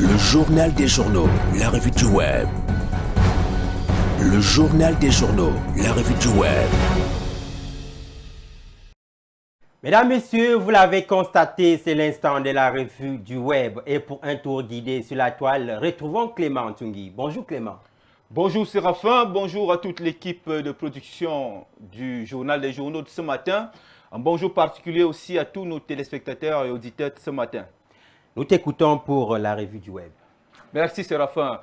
Le journal des journaux, la revue du web. Le journal des journaux, la revue du web. Mesdames, Messieurs, vous l'avez constaté, c'est l'instant de la revue du web. Et pour un tour guidé sur la toile, retrouvons Clément Tungui. Bonjour Clément. Bonjour Séraphin, bonjour à toute l'équipe de production du journal des journaux de ce matin. Un bonjour particulier aussi à tous nos téléspectateurs et auditeurs de ce matin. Nous t'écoutons pour la revue du web. Merci Séraphin.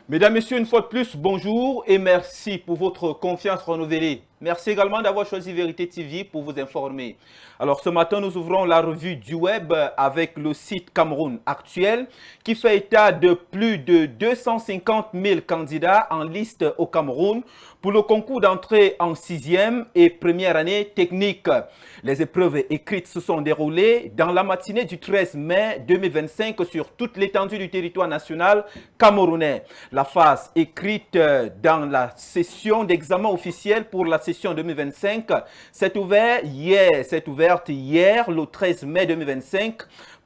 Mesdames, Messieurs, une fois de plus, bonjour et merci pour votre confiance renouvelée. Merci également d'avoir choisi Vérité TV pour vous informer. Alors ce matin, nous ouvrons la revue du web avec le site Cameroun Actuel qui fait état de plus de 250 000 candidats en liste au Cameroun pour le concours d'entrée en 6e et première année technique. Les épreuves écrites se sont déroulées dans la matinée du 13 mai 2025 sur toute l'étendue du territoire national camerounais. La phase écrite dans la session d'examen officiel pour la session 2025 s'est ouverte hier, le 13 mai 2025,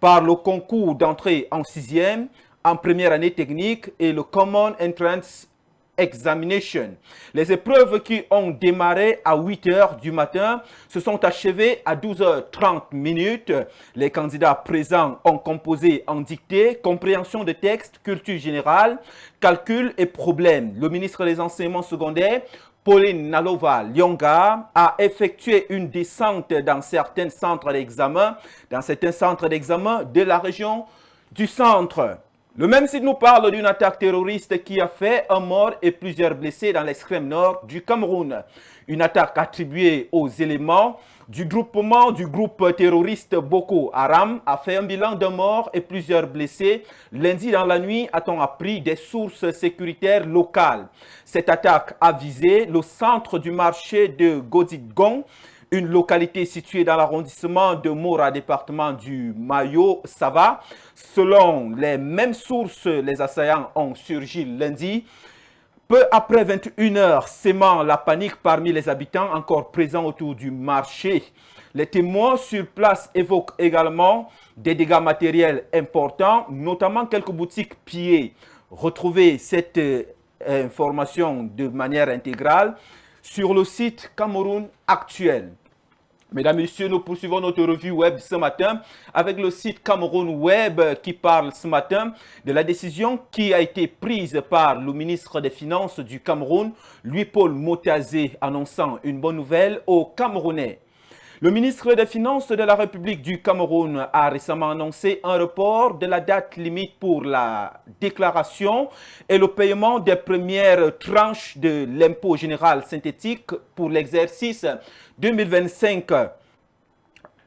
par le concours d'entrée en 6e, en première année technique et le Common Entrance Examination. Les épreuves qui ont démarré à 8 h du matin se sont achevées à 12h30 minutes. Les candidats présents ont composé en dictée, compréhension de texte, culture générale, calcul et problèmes. Le ministre des Enseignements secondaires, Pauline Nalova Lyonga, a effectué une descente dans certains centres d'examen, de la région du centre. Le même site nous parle d'une attaque terroriste qui a fait un mort et plusieurs blessés dans l'extrême nord du Cameroun. Une attaque attribuée aux éléments du groupe terroriste Boko Haram a fait un bilan d'un mort et plusieurs blessés. Lundi dans la nuit, a-t-on appris des sources sécuritaires locales. Cette attaque a visé le centre du marché de Godidgong, une localité située dans l'arrondissement de Mora, département du Mayo-Sava. Selon les mêmes sources, les assaillants ont surgi lundi, peu après 21 h, sémant la panique parmi les habitants encore présents autour du marché. Les témoins sur place évoquent également des dégâts matériels importants, notamment quelques boutiques pillées. Retrouvez cette information de manière intégrale sur le site Cameroun Actuel. Mesdames et Messieurs, nous poursuivons notre revue web ce matin avec le site Cameroun Web qui parle ce matin de la décision qui a été prise par le ministre des Finances du Cameroun, Louis-Paul Motazé, annonçant une bonne nouvelle aux Camerounais. Le ministre des Finances de la République du Cameroun a récemment annoncé un report de la date limite pour la déclaration et le paiement des premières tranches de l'impôt général synthétique pour l'exercice 2025.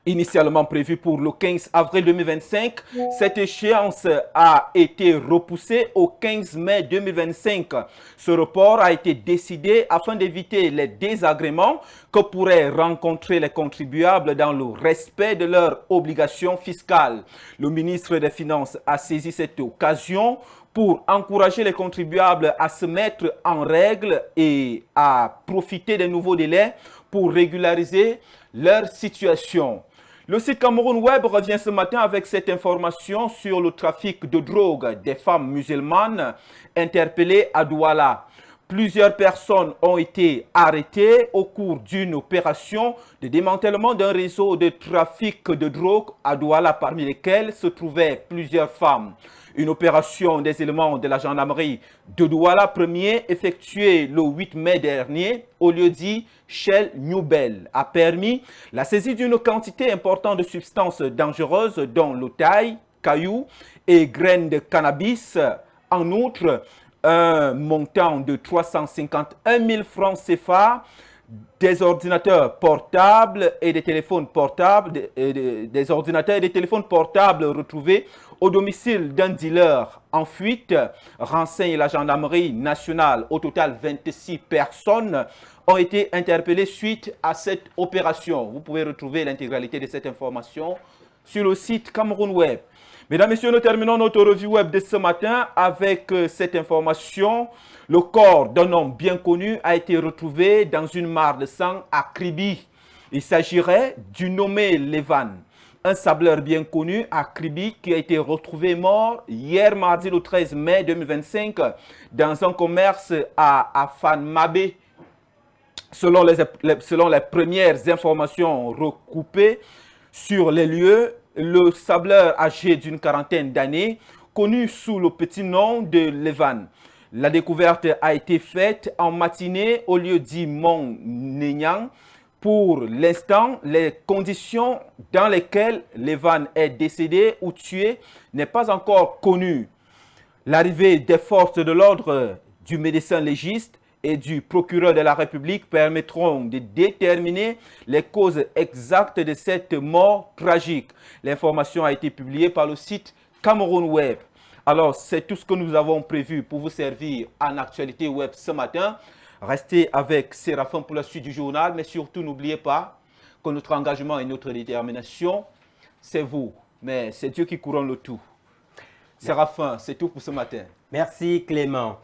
Initialement prévu pour le 15 avril 2025, cette échéance a été repoussée au 15 mai 2025. Ce report a été décidé afin d'éviter les désagréments que pourraient rencontrer les contribuables dans le respect de leurs obligations fiscales. Le ministre des Finances a saisi cette occasion pour encourager les contribuables à se mettre en règle et à profiter des nouveaux délais pour régulariser leur situation. Le site Cameroun Web revient ce matin avec cette information sur le trafic de drogue des femmes musulmanes interpellées à Douala. Plusieurs personnes ont été arrêtées au cours d'une opération de démantèlement d'un réseau de trafic de drogue à Douala, parmi lesquelles se trouvaient plusieurs femmes. Une opération des éléments de la gendarmerie de Douala 1er, effectuée le 8 mai dernier au lieu-dit Shell Newbell, a permis la saisie d'une quantité importante de substances dangereuses dont le taille, cailloux et graines de cannabis. En outre, un montant de 351 000 francs CFA, des ordinateurs portables et des téléphones portables, des ordinateurs et des téléphones portables retrouvés au domicile d'un dealer en fuite, renseigne la gendarmerie nationale. Au total, 26 personnes ont été interpellées suite à cette opération. Vous pouvez retrouver l'intégralité de cette information sur le site Cameroun Web. Mesdames, Messieurs, nous terminons notre revue web de ce matin avec cette information. Le corps d'un homme bien connu a été retrouvé dans une mare de sang à Kribi. Il s'agirait du nommé Levan. un sableur bien connu à Kribi qui a été retrouvé mort hier mardi le 13 mai 2025 dans un commerce à Afan-Mabé. Selon les premières informations recoupées sur les lieux, le sableur âgé d'une quarantaine d'années, connu sous le petit nom de Levan. La découverte a été faite en matinée au lieu dit Mont Nenyang. Pour l'instant, les conditions dans lesquelles Levan est décédé ou tué n'est pas encore connues. L'arrivée des forces de l'ordre, du médecin légiste et du procureur de la République permettront de déterminer les causes exactes de cette mort tragique. L'information a été publiée par le site Cameroun Web. Alors, c'est tout ce que nous avons prévu pour vous servir en actualité web ce matin. Restez avec Séraphin pour la suite du journal, mais surtout n'oubliez pas que notre engagement et notre détermination, c'est vous, mais c'est Dieu qui couronne le tout. Séraphin, c'est tout pour ce matin. Merci Clément.